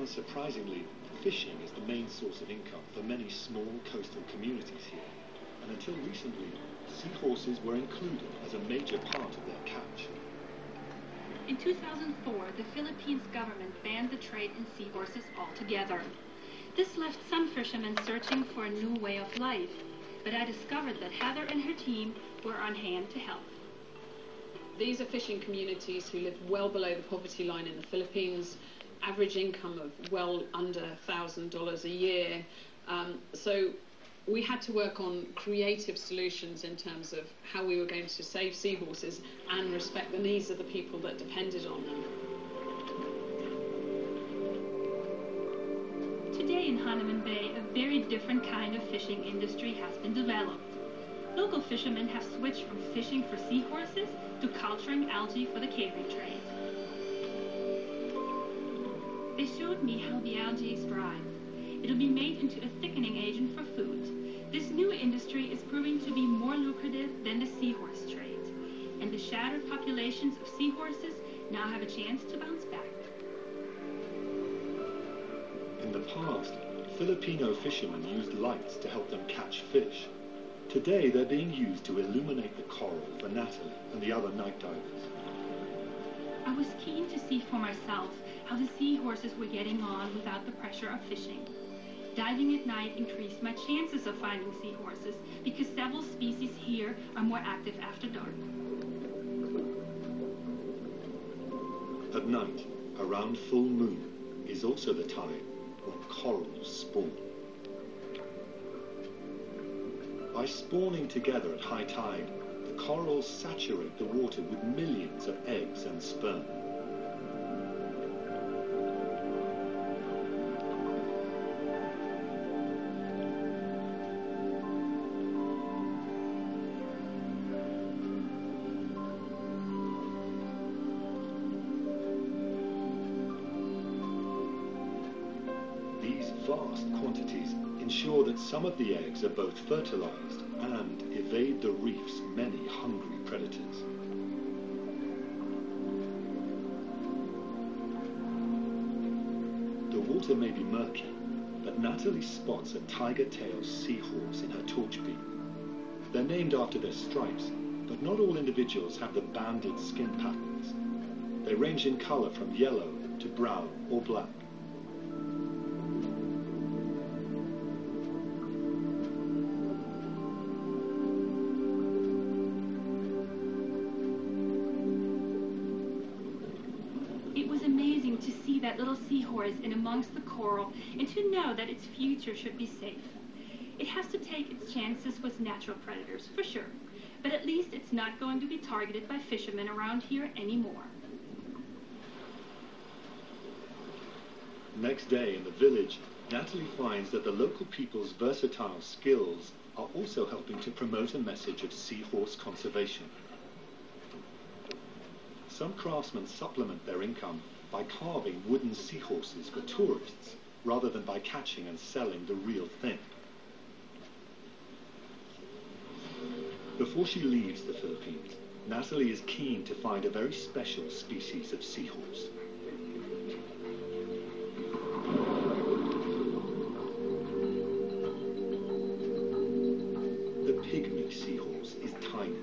unsurprisingly, fishing is the main source of income for many small coastal communities here, and until recently, seahorses were included as a major part of their catch. In 2004, the Philippines government banned the trade in seahorses altogether. This left some fishermen searching for a new way of life, but I discovered that Heather and her team were on hand to help. These are fishing communities who live well below the poverty line in the Philippines, average income of well under $1,000 a year. So we had to work on creative solutions in terms of how we were going to save seahorses and respect the needs of the people that depended on them. Today in Hahnemann Bay, a very different kind of fishing industry has been developed. Local fishermen have switched from fishing for seahorses to culturing algae for the catering trade. They showed me how the algae is dried. It'll be made into a thickening agent for food. This new industry is proving to be more lucrative than the seahorse trade, and the shattered populations of seahorses now have a chance to bounce back. In the past, Filipino fishermen used lights to help them catch fish. Today, they're being used to illuminate the coral for Natalie and the other night divers. I was keen to see for myself how the seahorses were getting on without the pressure of fishing. Diving at night increased my chances of finding seahorses because several species here are more active after dark. At night, around full moon, is also the time when corals spawn. By spawning together at high tide, the corals saturate the water with millions of eggs and sperm. These vast quantities ensure that some of the eggs are both fertilized and evade the reef's many hungry predators. The water may be murky, but Natalie spots a tiger-tailed seahorse in her torch beam. They're named after their stripes, but not all individuals have the banded skin patterns. They range in color from yellow to brown or black. It was amazing to see that little seahorse in amongst the coral and to know that its future should be safe. It has to take its chances with natural predators, for sure, but at least it's not going to be targeted by fishermen around here anymore. Next day in the village, Natalie finds that the local people's versatile skills are also helping to promote a message of seahorse conservation. Some craftsmen supplement their income by carving wooden seahorses for tourists, rather than by catching and selling the real thing. Before she leaves the Philippines, Natalie is keen to find a very special species of seahorse. The pygmy seahorse is tiny,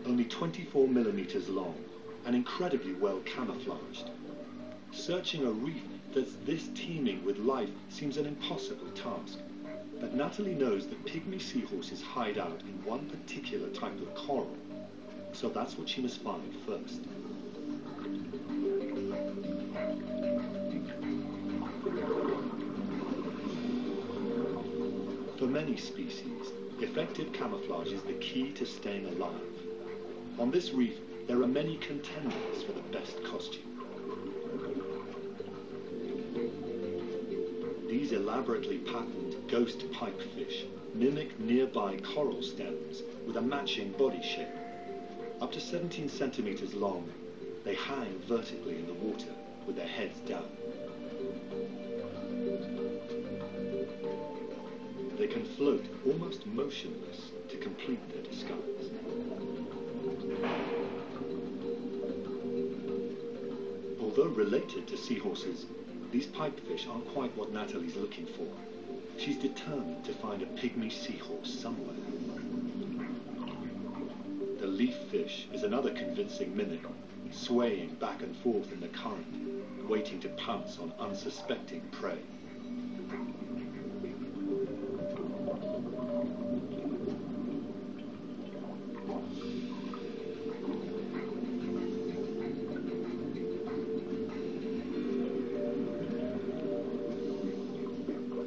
only 24 millimeters long, and incredibly well camouflaged. Searching a reef that's this teeming with life seems an impossible task, but Natalie knows that pygmy seahorses hide out in one particular type of coral, so that's what she must find first. For many species, effective camouflage is the key to staying alive. On this reef, there are many contenders for the best costume. These elaborately patterned ghost pipefish mimic nearby coral stems with a matching body shape. Up to 17 centimeters long, they hang vertically in the water with their heads down. They can float almost motionless to complete their disguise. Although related to seahorses, these pipefish aren't quite what Natalie's looking for. She's determined to find a pygmy seahorse somewhere. The leaf fish is another convincing mimic, swaying back and forth in the current, waiting to pounce on unsuspecting prey.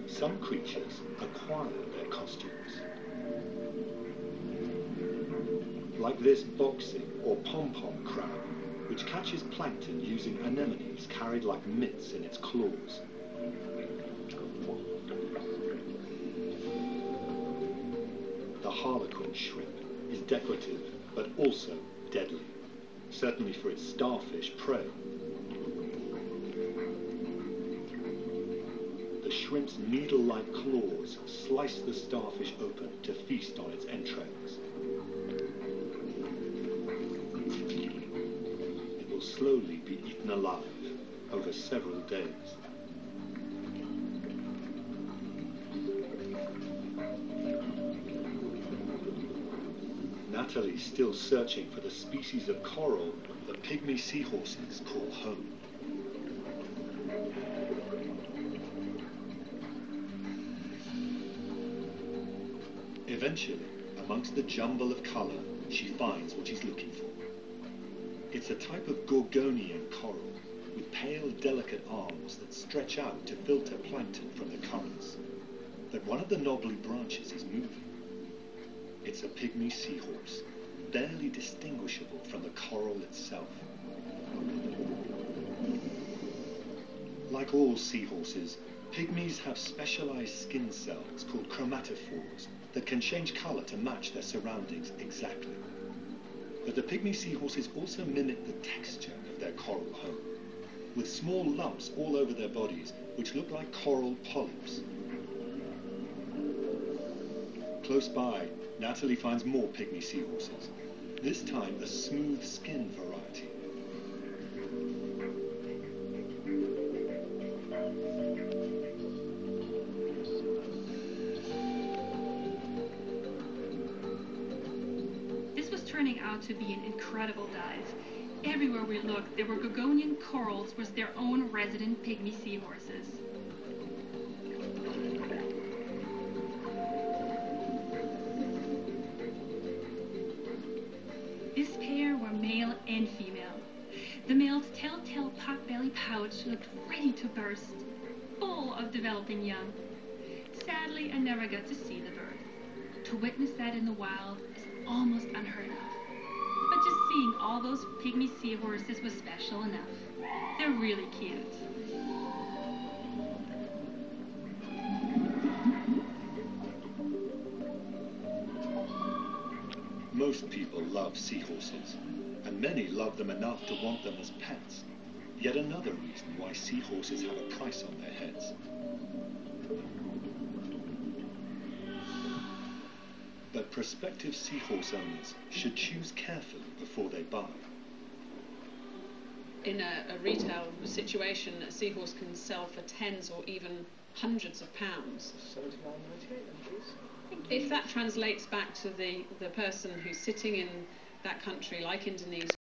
Some creatures acquire their costumes. Like this boxing or pom-pom crab, which catches plankton using anemones carried like mitts in its claws. The harlequin shrimp is decorative but also deadly, certainly for its starfish prey. The shrimp's needle-like claws slice the starfish open to feast on its entrails. It will slowly be eaten alive over several days. Natalie's still searching for the species of coral that pygmy seahorses call home. Eventually, amongst the jumble of colour, she finds what she's looking for. It's a type of Gorgonian coral with pale, delicate arms that stretch out to filter plankton from the currents. But one of the knobbly branches is moving. It's a pygmy seahorse, barely distinguishable from the coral itself. Like all seahorses, pygmies have specialized skin cells called chromatophores that can change color to match their surroundings exactly. But the pygmy seahorses also mimic the texture of their coral home, with small lumps all over their bodies which look like coral polyps. Close by, Natalie finds more pygmy seahorses, this time a smooth skin variety. Turning out to be an incredible dive. Everywhere we looked, there were Gorgonian corals with their own resident pygmy seahorses. This pair were male and female. The male's telltale pot-belly pouch looked ready to burst, full of developing young. Sadly, I never got to see the bird. To witness that in the wild is almost unheard of. But just seeing all those pygmy seahorses was special enough. They're really cute. Most people love seahorses, and many love them enough to want them as pets. Yet another reason why seahorses have a price on their heads. But prospective seahorse owners should choose carefully before they buy. In a retail situation, a seahorse can sell for tens or even hundreds of pounds. £79.98 then, please. If that translates back to the person who's sitting in that country, like Indonesia,